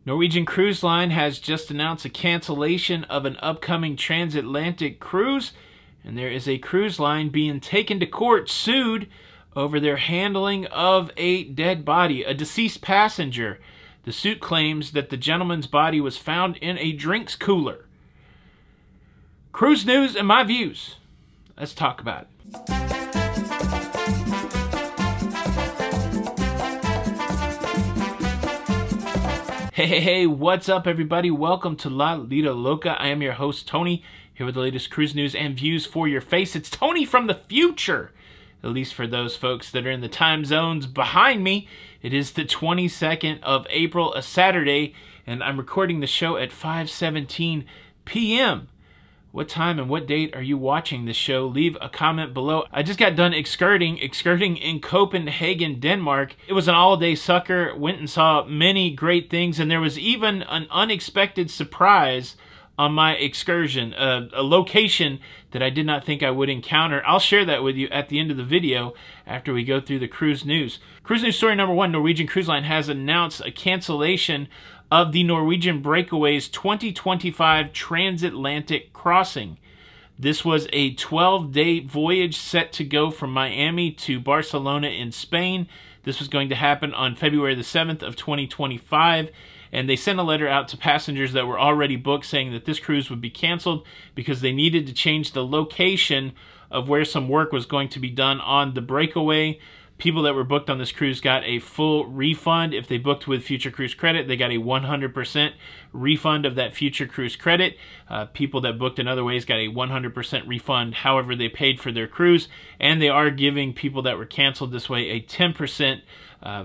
Norwegian Cruise Line has just announced a cancellation of an upcoming transatlantic cruise, and there is a cruise line being taken to court, sued over their handling of a dead body, a deceased passenger. The suit claims that the gentleman's body was found in a drinks cooler. Cruise news and my views. Let's talk about it. Hey, what's up everybody? Welcome to La Vida Loca. I am your host, Tony, here with the latest cruise news and views for your face. It's Tony from the future, at least for those folks that are in the time zones behind me. It is the 22nd of April, a Saturday, and I'm recording the show at 5:17 p.m. What time and what date are you watching this show? Leave a comment below. I just got done excurting in Copenhagen, Denmark. It was an all-day sucker. Went and saw many great things, and there was even an unexpected surprise on my excursion, a location that I did not think I would encounter. I'll share that with you at the end of the video after we go through the cruise news. Cruise news story number one, Norwegian Cruise Line has announced a cancellation of the Norwegian Breakaway's 2025 transatlantic crossing. This was a 12-day voyage set to go from Miami to Barcelona in Spain. This was going to happen on February the 7th of 2025, and they sent a letter out to passengers that were already booked saying that this cruise would be canceled because they needed to change the location of where some work was going to be done on the Breakaway. People that were booked on this cruise got a full refund. If they booked with Future Cruise Credit, they got a 100% refund of that Future Cruise Credit. People that booked in other ways got a 100% refund however they paid for their cruise. And they are giving people that were canceled this way a 10%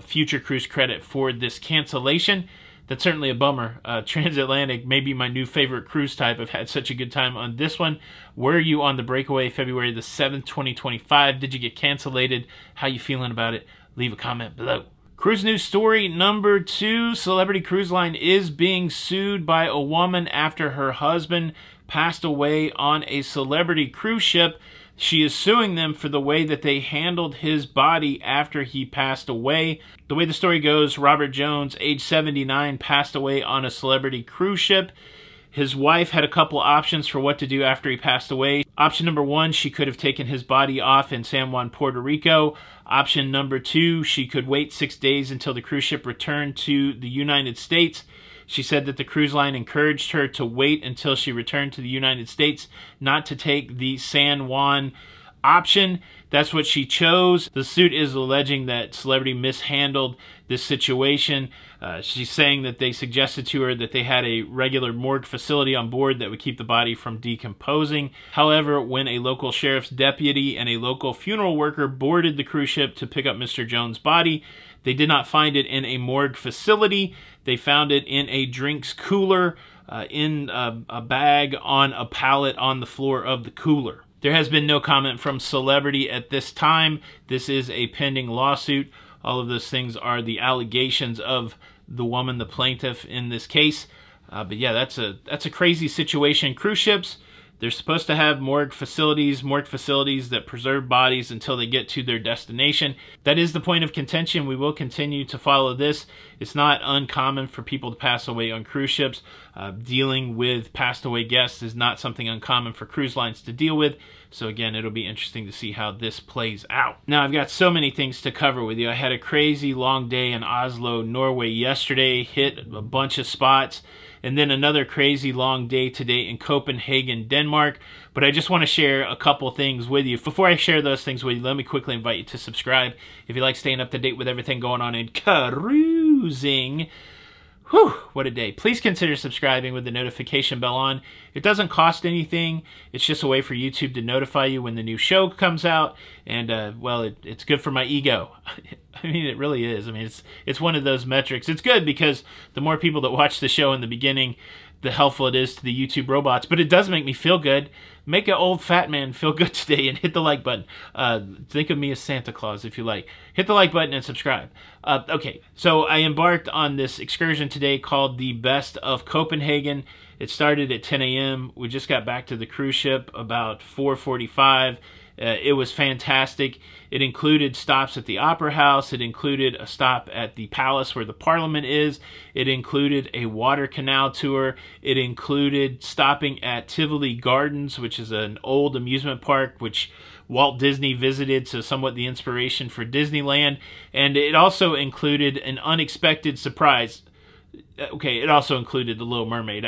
Future Cruise Credit for this cancellation. That's certainly a bummer. Transatlantic may be my new favorite cruise type. I've had such a good time on this one. Were you on the Breakaway February the 7th, 2025? Did you get cancellated? How you feeling about it? Leave a comment below. Cruise news story number two. Celebrity Cruise Line is being sued by a woman after her husband passed away on a celebrity cruise ship. She is suing them for the way that they handled his body after he passed away. The way the story goes, Robert Jones, age 79, passed away on a celebrity cruise ship. His wife had a couple options for what to do after he passed away. Option number one, she could have taken his body off in San Juan, Puerto Rico. Option number two, she could wait 6 days until the cruise ship returned to the United States. She said that the cruise line encouraged her to wait until she returned to the United States, not to take the San Juan option. That's what she chose. The suit is alleging that celebrity mishandled this situation. She's saying that they suggested to her that they had a regular morgue facility on board that would keep the body from decomposing. However, when a local sheriff's deputy and a local funeral worker boarded the cruise ship to pick up Mr. Jones' body, they did not find it in a morgue facility. They found it in a drinks cooler, in a bag on a pallet on the floor of the cooler. There has been no comment from celebrity at this time. This is a pending lawsuit. All of those things are the allegations of the woman, the plaintiff in this case. But yeah, that's a crazy situation. Cruise ships, they're supposed to have morgue facilities that preserve bodies until they get to their destination. That is the point of contention. We will continue to follow this. It's not uncommon for people to pass away on cruise ships. Dealing with passed away guests is not something uncommon for cruise lines to deal with. So again, it'll be interesting to see how this plays out. Now, I've got so many things to cover with you. I had a crazy long day in Oslo, Norway yesterday, hit a bunch of spots, and then another crazy long day today in Copenhagen, Denmark. But I just want to share a couple things with you. Before I share those things with you, let me quickly invite you to subscribe if you like staying up to date with everything going on in cruising. Whew, what a day. Please consider subscribing with the notification bell on. It doesn't cost anything. It's just a way for YouTube to notify you when the new show comes out. And, well, it's good for my ego. I mean, it really is. I mean, it's one of those metrics. It's good because the more people that watch the show in the beginning, the helpful it is to the YouTube robots. But it does make me feel good. Make an old fat man feel good today and hit the like button. Think of me as Santa Claus if you like. Hit the like button and subscribe. Okay, so I embarked on this excursion today called the Best of Copenhagen. It started at 10 a.m. We just got back to the cruise ship about 4:45. It was fantastic. It included stops at the Opera House. It included a stop at the palace where the Parliament is. It included a water canal tour. It included stopping at Tivoli Gardens, which is an old amusement park which Walt Disney visited, so somewhat the inspiration for Disneyland. And it also included an unexpected surprise. Okay, it also included the Little Mermaid.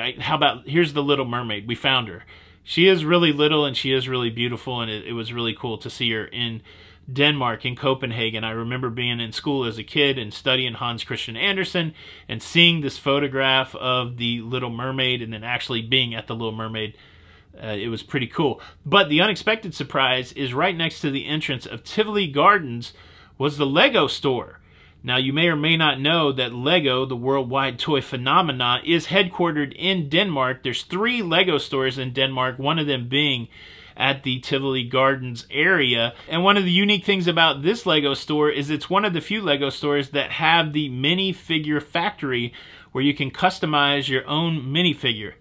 Here's the Little Mermaid. We found her. She is really little and she is really beautiful, and it was really cool to see her in Denmark, in Copenhagen. I remember being in school as a kid and studying Hans Christian Andersen and seeing this photograph of the Little Mermaid and then actually being at the Little Mermaid. It was pretty cool. But the unexpected surprise is right next to the entrance of Tivoli Gardens was the Lego store. Now, you may or may not know that Lego, the worldwide toy phenomenon, is headquartered in Denmark. There's 3 Lego stores in Denmark, one of them being at the Tivoli Gardens area. And one of the unique things about this Lego store is it's one of the few Lego stores that have the minifigure factory where you can customize your own minifigure.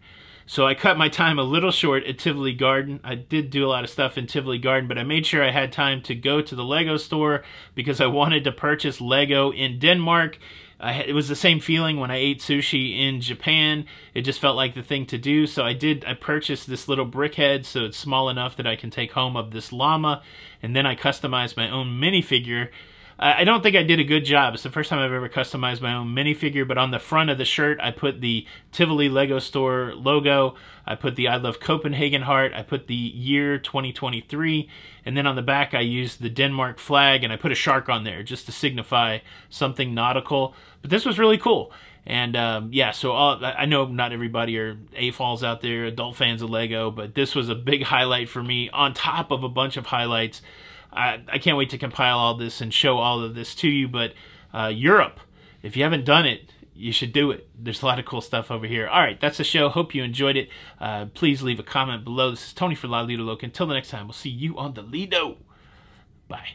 So I cut my time a little short at Tivoli Garden. I did do a lot of stuff in Tivoli Garden, but I made sure I had time to go to the Lego store because I wanted to purchase Lego in Denmark. It was the same feeling when I ate sushi in Japan. It just felt like the thing to do. So I purchased this little brickhead so it's small enough that I can take home of this llama. And then I customized my own minifigure. I don't think I did a good job. It's the first time I've ever customized my own minifigure, but on the front of the shirt, I put the Tivoli Lego Store logo. I put the I Love Copenhagen heart. I put the year 2023. And then on the back, I used the Denmark flag, and I put a shark on there just to signify something nautical. But this was really cool. And yeah, so I know not everybody are AFOLs out there, adult fans of Lego, but this was a big highlight for me on top of a bunch of highlights. I can't wait to compile all this and show all of this to you, but Europe, if you haven't done it, you should do it. There's a lot of cool stuff over here. All right, that's the show. Hope you enjoyed it. Please leave a comment below. This is Tony for La Lido Loca. Until the next time, we'll see you on the Lido. Bye.